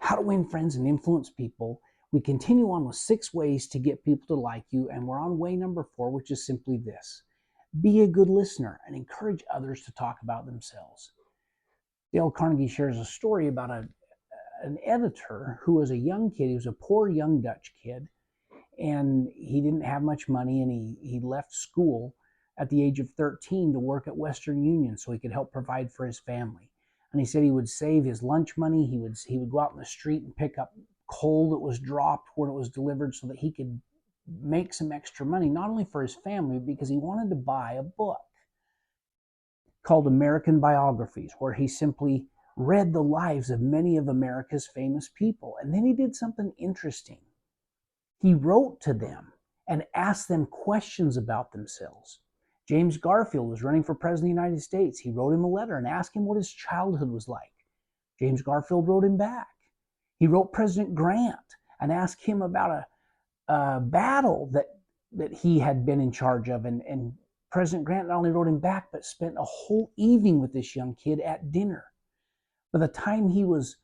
How to Win Friends and Influence People. We continue on with 6 ways to get people to like you, and we're on way number 4, which is simply this: be a good listener and encourage others to talk about themselves. Dale Carnegie shares a story about an editor who was a young kid. He was a poor young Dutch kid, and he didn't have much money, and he left school at the age of 13 to work at Western Union so he could help provide for his family. And he said he would save his lunch money. He would go out in the street and pick up coal that was dropped when it was delivered so that he could make some extra money, not only for his family, but because he wanted to buy a book called American Biographies, where he simply read the lives of many of America's famous people. And then he did something interesting. He wrote to them and asked them questions about themselves. James Garfield was running for president of the United States. He wrote him a letter and asked him what his childhood was like. James Garfield wrote him back. He wrote President Grant and asked him about a battle that he had been in charge of. And President Grant not only wrote him back, but spent a whole evening with this young kid at dinner. By the time he was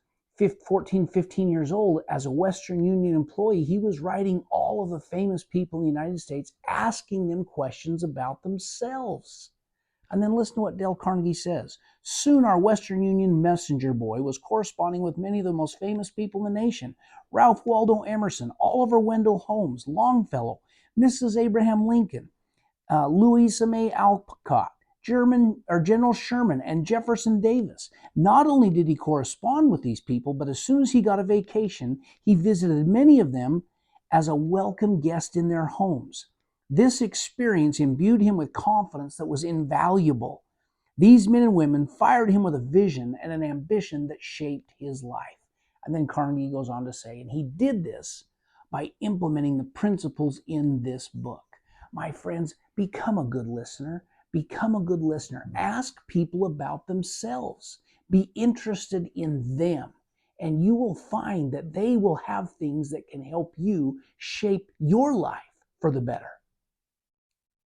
14, 15 years old, as a Western Union employee, he was writing all of the famous people in the United States, asking them questions about themselves. And then listen to what Dale Carnegie says. Soon our Western Union messenger boy was corresponding with many of the most famous people in the nation: Ralph Waldo Emerson, Oliver Wendell Holmes, Longfellow, Mrs. Abraham Lincoln, Louisa May Alcott, General Sherman, and Jefferson Davis. Not only did he correspond with these people, but as soon as he got a vacation, he visited many of them as a welcome guest in their homes. This experience imbued him with confidence that was invaluable. These men and women fired him with a vision and an ambition that shaped his life. And then Carnegie goes on to say, and he did this by implementing the principles in this book. My friends, become a good listener. Become a good listener. Ask people about themselves. Be interested in them. And you will find that they will have things that can help you shape your life for the better.